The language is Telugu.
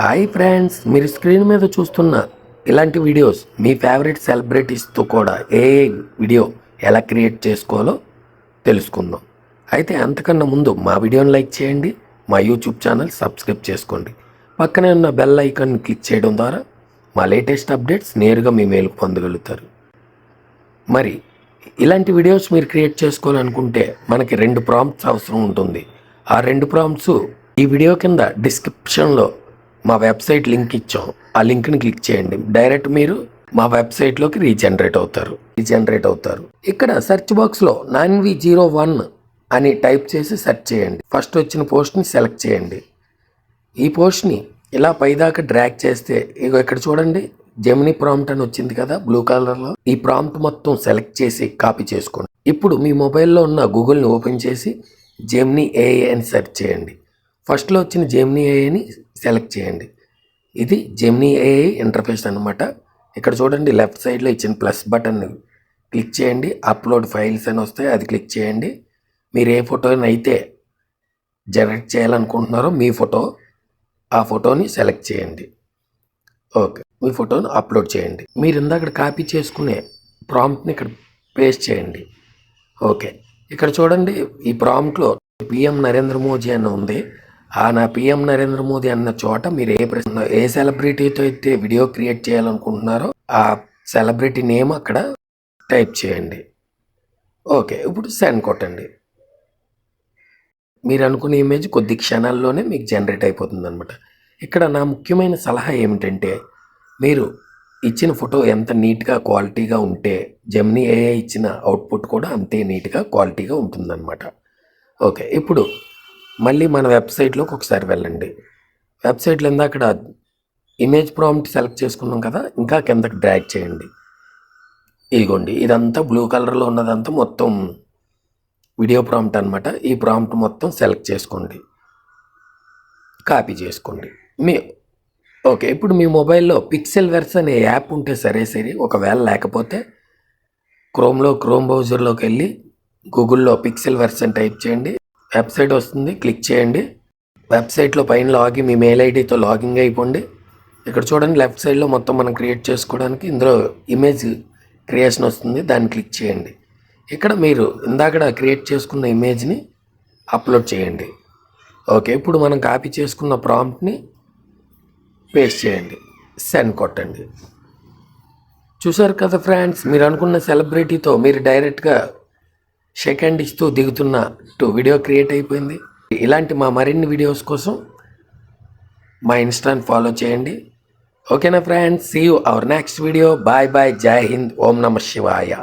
హాయ్ ఫ్రెండ్స్, మీరు స్క్రీన్ మీద చూస్తున్న ఇలాంటి వీడియోస్ మీ ఫేవరెట్ సెలబ్రిటీస్తో కూడా వీడియో ఎలా క్రియేట్ చేసుకోవాలో తెలుసుకుందాం. అయితే అంతకన్నా ముందు మా వీడియోని లైక్ చేయండి, మా యూట్యూబ్ ఛానల్ సబ్స్క్రైబ్ చేసుకోండి. పక్కనే ఉన్న బెల్ ఐకాన్ని క్లిక్ చేయడం ద్వారా మా లేటెస్ట్ అప్డేట్స్ నేరుగా మీ మెయిల్కి పొందగలుగుతారు. మరి ఇలాంటి వీడియోస్ మీరు క్రియేట్ చేసుకోవాలనుకుంటే మనకి 2 ప్రాంప్ట్స్ అవసరం ఉంటుంది. ఆ 2 ప్రాంప్ట్స్ ఈ వీడియో కింద డిస్క్రిప్షన్లో మా వెబ్సైట్ లింక్ ఇచ్చాం. ఆ లింక్ని క్లిక్ చేయండి, డైరెక్ట్ మీరు మా వెబ్సైట్లోకి రీజనరేట్ అవుతారు. ఇక్కడ సెర్చ్ బాక్స్లో 9v01 అని టైప్ చేసి సెర్చ్ చేయండి. ఫస్ట్ వచ్చిన పోస్ట్ని సెలెక్ట్ చేయండి. ఈ పోస్ట్ని ఇలా పైదాకా డ్రాగ్ చేస్తే ఇగో ఇక్కడ చూడండి, జెమినీ ప్రాంప్ట్ అని వచ్చింది కదా బ్లూ కలర్లో. ఈ ప్రాంప్ట్ మొత్తం సెలెక్ట్ చేసి కాపీ చేసుకోండి. ఇప్పుడు మీ మొబైల్లో ఉన్న గూగుల్ని ఓపెన్ చేసి జెమినీ ఏఐ అని సెర్చ్ చేయండి. ఫస్ట్లో వచ్చిన జెమినీ ఏఐని సెలెక్ట్ చేయండి. ఇది జెమినీ ఏఐ ఇంటర్ఫేస్ అనమాట. ఇక్కడ చూడండి, లెఫ్ట్ సైడ్లో ఇచ్చిన ప్లస్ బటన్ క్లిక్ చేయండి. అప్లోడ్ ఫైల్స్ అని వస్తాయి, అది క్లిక్ చేయండి. మీరు ఏ ఫోటోని అయితే జనరేట్ చేయాలనుకుంటున్నారో మీ ఫోటో, ఆ ఫోటోని సెలెక్ట్ చేయండి. ఓకే, మీ ఫోటోని అప్లోడ్ చేయండి. మీరు ఇందాక కాపీ చేసుకునే ప్రాంప్ట్ని ఇక్కడ పేస్ట్ చేయండి. ఓకే, ఇక్కడ చూడండి, ఈ ప్రాంప్ట్లో పిఎం నరేంద్ర మోదీ అని ఉంది. నా పిఎం నరేంద్ర మోదీ అన్న చోట మీరు ఏ సెలబ్రిటీతో అయితే వీడియో క్రియేట్ చేయాలనుకుంటున్నారో ఆ సెలబ్రిటీ నేమ్ అక్కడ టైప్ చేయండి. ఓకే, ఇప్పుడు సెండ్ కొట్టండి. మీరు అనుకునే ఇమేజ్ కొద్ది క్షణాల్లోనే మీకు జనరేట్ అయిపోతుంది అనమాట. ఇక్కడ నా ముఖ్యమైన సలహా ఏమిటంటే, మీరు ఇచ్చిన ఫోటో ఎంత నీట్గా క్వాలిటీగా ఉంటే జెమినీ ఏఐ ఇచ్చిన అవుట్పుట్ కూడా అంతే నీట్గా క్వాలిటీగా ఉంటుందన్నమాట. ఓకే, ఇప్పుడు మళ్ళీ మన వెబ్సైట్లోకి ఒకసారి వెళ్ళండి. వెబ్సైట్లో అక్కడ ఇమేజ్ ప్రాంప్ట్ సెలెక్ట్ చేసుకున్నాం కదా, ఇంకా కిందకి డ్రాగ్ చేయండి. ఇదిగోండి, ఇదంతా బ్లూ కలర్లో ఉన్నదంతా మొత్తం వీడియో ప్రాంప్ట్ అనమాట. ఈ ప్రాంప్ట్ మొత్తం సెలెక్ట్ చేసుకోండి, కాపీ చేసుకోండి. ఓకే, ఇప్పుడు మీ మొబైల్లో పిక్సెల్ వెర్స్ అనే యాప్ ఉంటే సరే, ఒకవేళ లేకపోతే క్రోమ్ బ్రౌజర్లోకి వెళ్ళి గూగుల్లో పిక్సెల్ వెర్స్ అని టైప్ చేయండి. వెబ్సైట్ వస్తుంది, క్లిక్ చేయండి. వెబ్సైట్లో పైన లాగిన్, మీ మెయిల్ ఐడితో లాగిన్ అయిపోండి. ఇక్కడ చూడండి, లెఫ్ట్ సైడ్లో మొత్తం మనం క్రియేట్ చేసుకోవడానికి ఇందులో ఇమేజ్ క్రియేషన్ వస్తుంది, దాన్ని క్లిక్ చేయండి. ఇక్కడ మీరు ఇందాక క్రియేట్ చేసుకున్న ఇమేజ్ని అప్లోడ్ చేయండి. ఓకే, ఇప్పుడు మనం కాపీ చేసుకున్న ప్రాంప్ట్ని పేస్ట్ చేయండి, సెండ్ కొట్టండి. చూసారు కదా ఫ్రెండ్స్, మీరు అనుకున్న సెలబ్రిటీతో మీరు డైరెక్ట్గా షేక్ హ్యాండ్ ఇస్తూ దిగుతున్న వీడియో క్రియేట్ అయిపోయింది. ఇలాంటి మా మరిన్ని వీడియోస్ కోసం మా ఇన్స్టాని ఫాలో చేయండి. ఓకేనా friends, see you our next video. Bye bye, Jai Hind, ఓం నమః శివాయ.